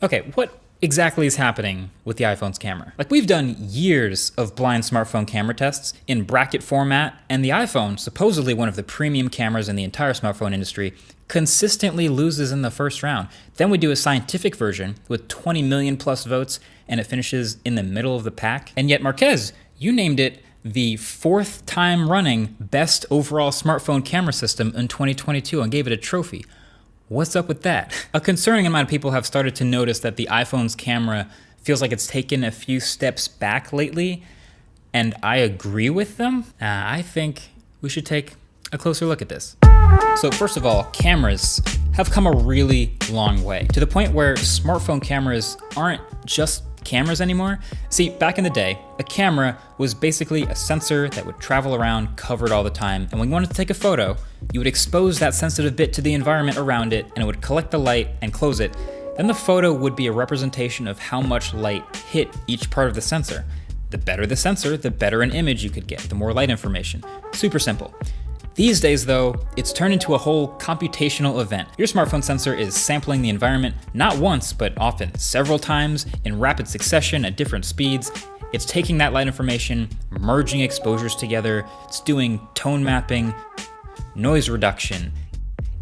Okay, what exactly is happening with the iPhone's camera? Like, we've done years of blind smartphone camera tests in bracket format, and the iPhone, supposedly one of the premium cameras in the entire smartphone industry, consistently loses in the first round. Then we do a scientific version with 20 million plus votes, and it finishes in the middle of the pack. And yet, Marquez, you named it the 4th time running best overall smartphone camera system in 2022 and gave it a trophy. What's up with that? A concerning amount of people have started to notice that the iPhone's camera feels like it's taken a few steps back lately, and I agree with them. I think we should take a closer look at this. So first of all, cameras have come a really long way, to the point where smartphone cameras aren't just cameras anymore. See, back in the day, a camera was basically a sensor that would travel around covered all the time, and when you wanted to take a photo, you would expose that sensitive bit to the environment around it, and it would collect the light and close it. Then the photo would be a representation of how much light hit each part of the sensor. The better the sensor, the better an image you could get, the more light information. Super simple. These days though, it's turned into a whole computational event. Your smartphone sensor is sampling the environment not once, but often several times in rapid succession at different speeds. It's taking that light information, merging exposures together, it's doing tone mapping, noise reduction,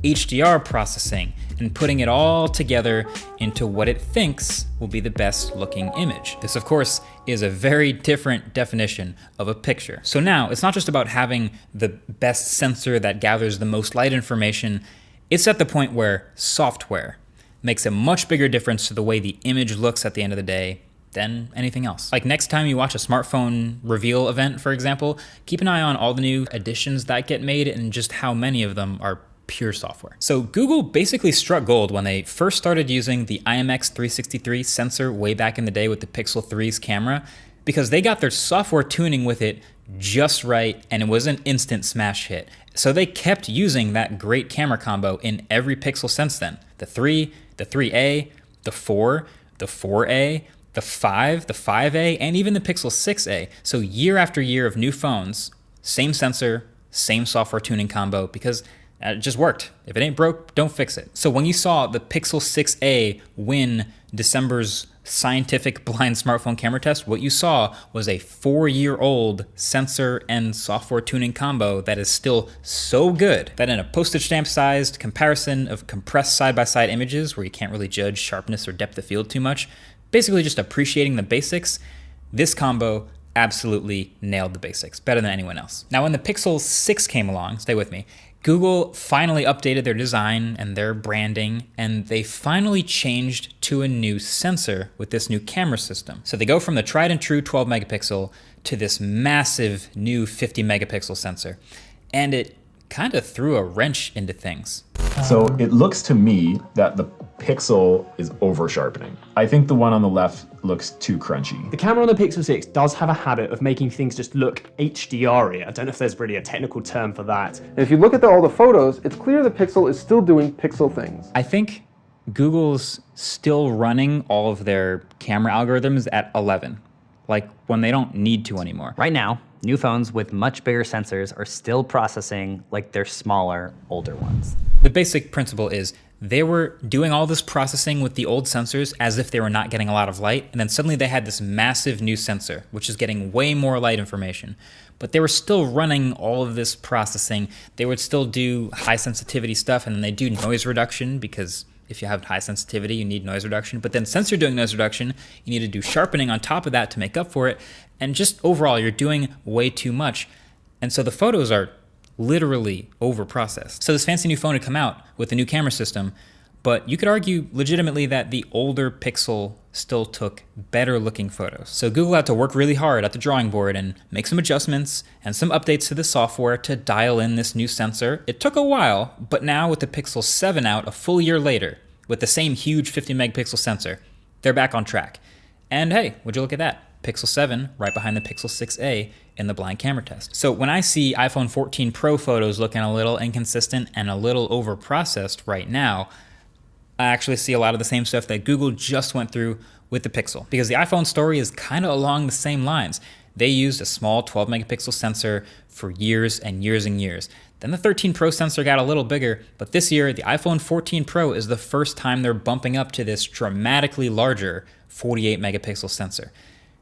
HDR processing, and putting it all together into what it thinks will be the best looking image. This, of course, is a very different definition of a picture. So now, it's not just about having the best sensor that gathers the most light information, it's at the point where software makes a much bigger difference to the way the image looks at the end of the day than anything else. Like next time you watch a smartphone reveal event, for example, keep an eye on all the new additions that get made and just how many of them are pure software. So Google basically struck gold when they first started using the IMX363 sensor way back in the day with the Pixel 3's camera, because they got their software tuning with it just right, and it was an instant smash hit. So they kept using that great camera combo in every Pixel since then. The 3, the 3A, the 4, the 4A, the 5, the 5A, and even the Pixel 6A. So year after year of new phones, same sensor, same software tuning combo, because it just worked. If it ain't broke, don't fix it. So when you saw the Pixel 6a win December's scientific blind smartphone camera test, what you saw was a 4-year-old sensor and software tuning combo that is still so good that in a postage stamp sized comparison of compressed side-by-side images where you can't really judge sharpness or depth of field too much, basically just appreciating the basics, this combo absolutely nailed the basics, better than anyone else. Now when the Pixel 6 came along, stay with me, Google finally updated their design and their branding, and they finally changed to a new sensor with this new camera system. So they go from the tried and true 12 megapixel to this massive new 50 megapixel sensor. And it kind of threw a wrench into things. So it looks to me that the Pixel is over sharpening. I think the one on the left looks too crunchy. The camera on the Pixel 6 does have a habit of making things just look HDR-y. I don't know if there's really a technical term for that. And if you look at all the photos, it's clear the Pixel is still doing Pixel things. I think Google's still running all of their camera algorithms at 11, like when they don't need to anymore. Right now, new phones with much bigger sensors are still processing like their smaller, older ones. The basic principle is they were doing all this processing with the old sensors as if they were not getting a lot of light, and then suddenly they had this massive new sensor, which is getting way more light information. But they were still running all of this processing. They would still do high sensitivity stuff, and then they do noise reduction, because if you have high sensitivity, you need noise reduction. But then since you're doing noise reduction, you need to do sharpening on top of that to make up for it. And just overall, you're doing way too much. And so the photos are literally over-processed. So this fancy new phone had come out with a new camera system, but you could argue legitimately that the older Pixel still took better looking photos. So Google had to work really hard at the drawing board and make some adjustments and some updates to the software to dial in this new sensor. It took a while, but now with the Pixel 7 out a full year later, with the same huge 50 megapixel sensor, they're back on track. And hey, would you look at that? Pixel 7 right behind the Pixel 6a in the blind camera test. So when I see iPhone 14 Pro photos looking a little inconsistent and a little over-processed right now, I actually see a lot of the same stuff that Google just went through with the Pixel, because the iPhone story is kind of along the same lines. they used a small 12 megapixel sensor for years and years and years. Then the 13 Pro sensor got a little bigger, but this year the iPhone 14 Pro is the first time they're bumping up to this dramatically larger 48 megapixel sensor.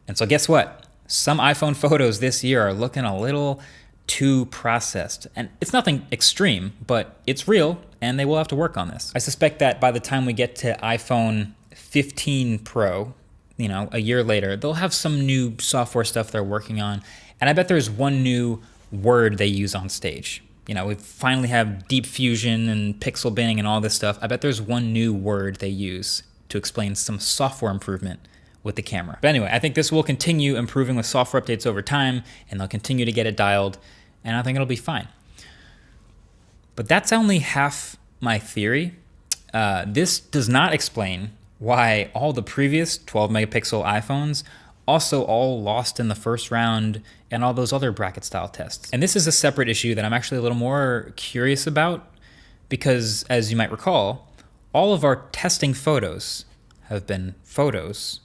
And so guess what? Some iPhone photos this year are looking a little too processed. And it's nothing extreme, but it's real, and they will have to work on this. I suspect that by the time we get to iPhone 15 Pro, a year later, they'll have some new software stuff they're working on. And I bet there's one new word they use on stage. We finally have deep fusion and pixel binning and all this stuff. I bet there's one new word they use to explain some software improvement with the camera. But anyway, I think this will continue improving with software updates over time, and they'll continue to get it dialed, and I think it'll be fine. But that's only half my theory. This does not explain why all the previous 12 megapixel iPhones also all lost in the first round and all those other bracket style tests. And this is a separate issue that I'm actually a little more curious about because, as you might recall, all of our testing photos have been photos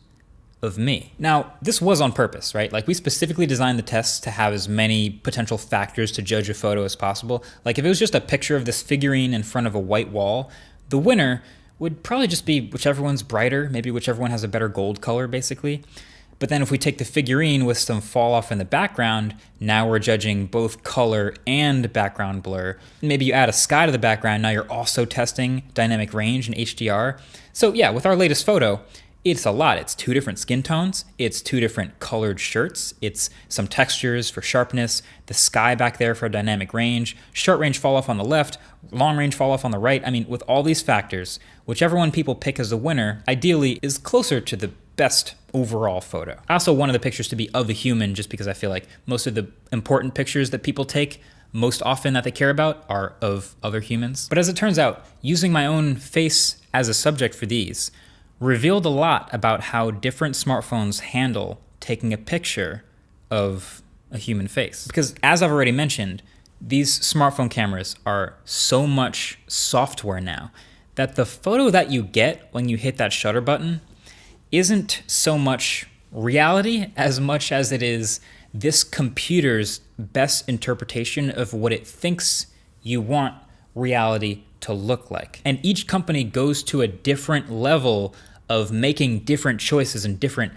of me. Now, this was on purpose, right? Like, we specifically designed the tests to have as many potential factors to judge a photo as possible. Like, if it was just a picture of this figurine in front of a white wall, the winner would probably just be whichever one's brighter, maybe whichever one has a better gold color, basically. But then if we take the figurine with some fall off in the background, now we're judging both color and background blur. Maybe you add a sky to the background, now you're also testing dynamic range and HDR. So yeah, with our latest photo, it's a lot. It's 2 different skin tones, it's 2 different colored shirts, it's some textures for sharpness, the sky back there for dynamic range, short range fall off on the left, long range fall off on the right. I mean, with all these factors, whichever one people pick as the winner, ideally is closer to the best overall photo. I also wanted the pictures to be of a human just because I feel like most of the important pictures that people take most often that they care about are of other humans. But as it turns out, using my own face as a subject for these revealed a lot about how different smartphones handle taking a picture of a human face. Because as I've already mentioned, these smartphone cameras are so much software now that the photo that you get when you hit that shutter button isn't so much reality as much as it is this computer's best interpretation of what it thinks you want reality to look like. And each company goes to a different level of making different choices and different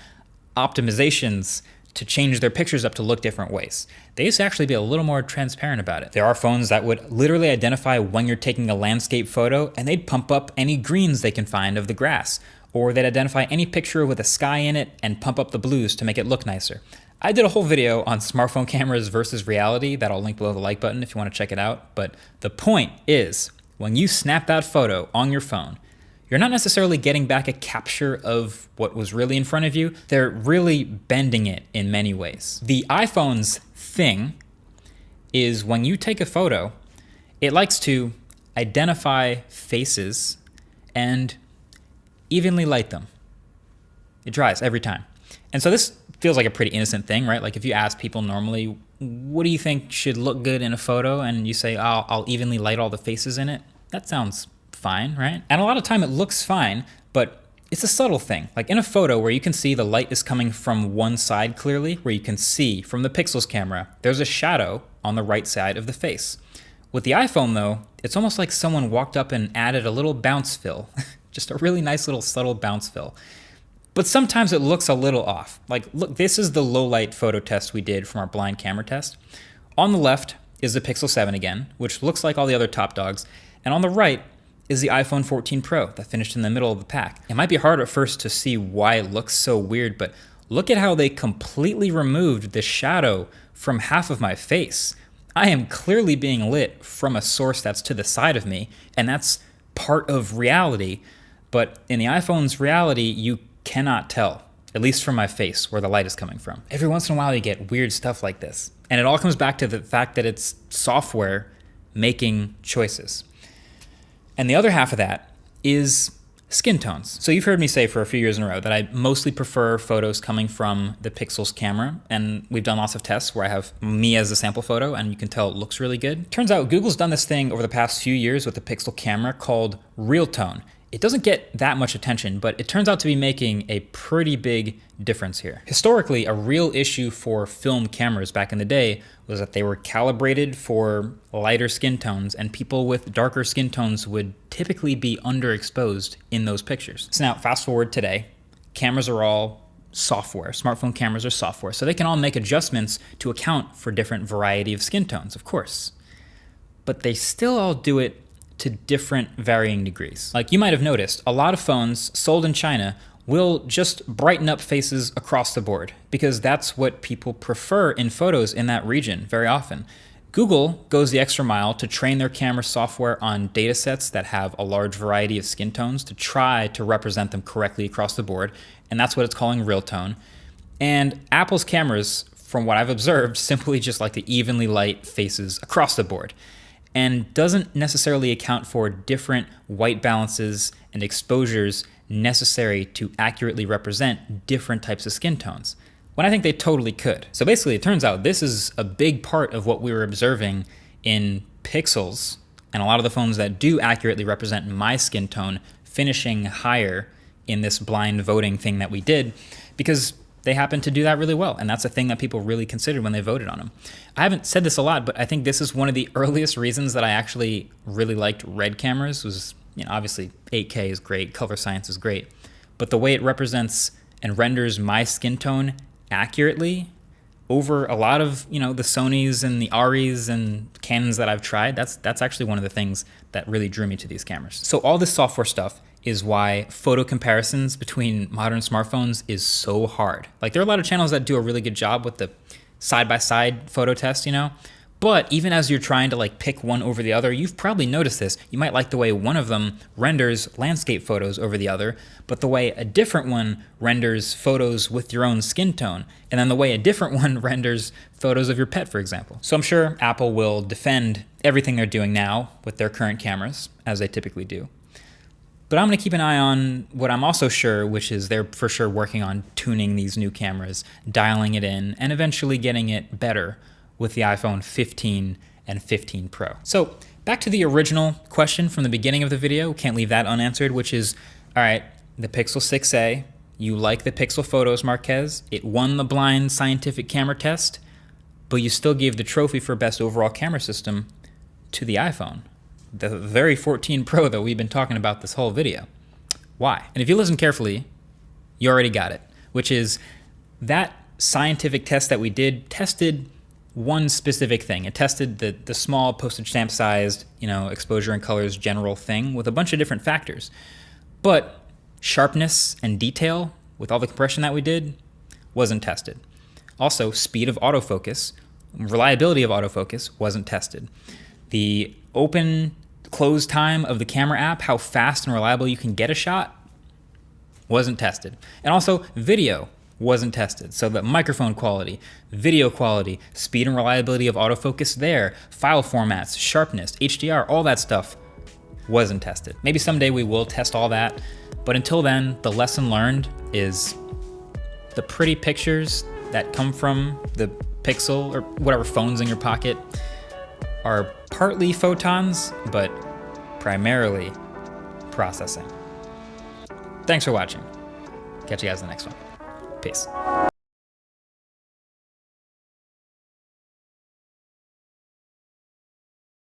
optimizations to change their pictures up to look different ways. They used to actually be a little more transparent about it. There are phones that would literally identify when you're taking a landscape photo, and they'd pump up any greens they can find of the grass, or they'd identify any picture with a sky in it and pump up the blues to make it look nicer. I did a whole video on smartphone cameras versus reality that I'll link below the like button if you want to check it out. But the point is, when you snap that photo on your phone, you're not necessarily getting back a capture of what was really in front of you. They're really bending it in many ways. The iPhone's thing is when you take a photo, it likes to identify faces and evenly light them. It dries every time. And so this feels like a pretty innocent thing, right? Like if you ask people normally, what do you think should look good in a photo? And you say, oh, I'll evenly light all the faces in it. That sounds fine, right? And a lot of time it looks fine, but it's a subtle thing. Like in a photo where you can see the light is coming from one side clearly, where you can see from the Pixels camera, there's a shadow on the right side of the face. With the iPhone though, it's almost like someone walked up and added a little bounce fill, just a really nice little subtle bounce fill. But sometimes it looks a little off. Like, look, this is the low light photo test we did from our blind camera test. On the left is the Pixel 7 again, which looks like all the other top dogs. And on the right is the iPhone 14 Pro that finished in the middle of the pack. It might be hard at first to see why it looks so weird, but look at how they completely removed the shadow from half of my face. I am clearly being lit from a source that's to the side of me, and that's part of reality. But in the iPhone's reality, you cannot tell, at least from my face, where the light is coming from. Every once in a while you get weird stuff like this. And it all comes back to the fact that it's software making choices. And the other half of that is skin tones. So you've heard me say for a few years in a row that I mostly prefer photos coming from the Pixels camera. And we've done lots of tests where I have me as a sample photo and you can tell it looks really good. Turns out Google's done this thing over the past few years with the Pixel camera called Real Tone. It doesn't get that much attention, but it turns out to be making a pretty big difference here. Historically, a real issue for film cameras back in the day was that they were calibrated for lighter skin tones, and people with darker skin tones would typically be underexposed in those pixels. So now, fast forward today, cameras are all software. Smartphone cameras are software, so they can all make adjustments to account for different variety of skin tones, of course. But they still all do it to different varying degrees. Like you might have noticed, a lot of phones sold in China will just brighten up faces across the board because that's what people prefer in photos in that region very often. Google goes the extra mile to train their camera software on data sets that have a large variety of skin tones to try to represent them correctly across the board, and that's what it's calling real tone. And Apple's cameras, from what I've observed, simply just like to evenly light faces across the board, and doesn't necessarily account for different white balances and exposures necessary to accurately represent different types of skin tones, when I think they totally could. So basically, it turns out this is a big part of what we were observing in Pixels, and a lot of the phones that do accurately represent my skin tone finishing higher in this blind voting thing that we did, because they happen to do that really well, and that's a thing that people really considered when they voted on them. I haven't said this a lot, but I think this is one of the earliest reasons that I actually really liked RED cameras. Was, obviously 8K is great, color science is great, but the way it represents and renders my skin tone accurately over a lot of the Sonys and the Aris and Canons that I've tried, that's actually one of the things that really drew me to these cameras. So all this software stuff is why photo comparisons between modern smartphones is so hard. Like, there are a lot of channels that do a really good job with the side-by-side photo test, but even as you're trying to pick one over the other, you've probably noticed this. You might like the way one of them renders landscape photos over the other, but the way a different one renders photos with your own skin tone, and then the way a different one renders photos of your pet, for example. So I'm sure Apple will defend everything they're doing now with their current cameras, as they typically do. But I'm going to keep an eye on what I'm also sure, which is they're for sure working on tuning these new cameras, dialing it in, and eventually getting it better with the iPhone 15 and 15 Pro. So back to the original question from the beginning of the video, can't leave that unanswered, which is, all right, the Pixel 6a, you like the Pixel Photos, Marquez, it won the blind scientific camera test, but you still gave the trophy for best overall camera system to the iPhone, the very 14 Pro that we've been talking about this whole video. Why? And if you listen carefully, you already got it, which is that scientific test that we did tested one specific thing. It tested the small postage stamp sized, exposure and colors general thing with a bunch of different factors. But sharpness and detail, with all the compression that we did, wasn't tested. Also, speed of autofocus, reliability of autofocus wasn't tested. The open close time of the camera app, how fast and reliable you can get a shot, wasn't tested. And also, video wasn't tested. So the microphone quality, video quality, speed and reliability of autofocus there, file formats, sharpness, HDR, all that stuff wasn't tested. Maybe someday we will test all that, but until then, the lesson learned is the pretty pictures that come from the Pixel or whatever phone's in your pocket are partly photons, but primarily processing. Thanks for watching. Catch you guys in the next one. Peace.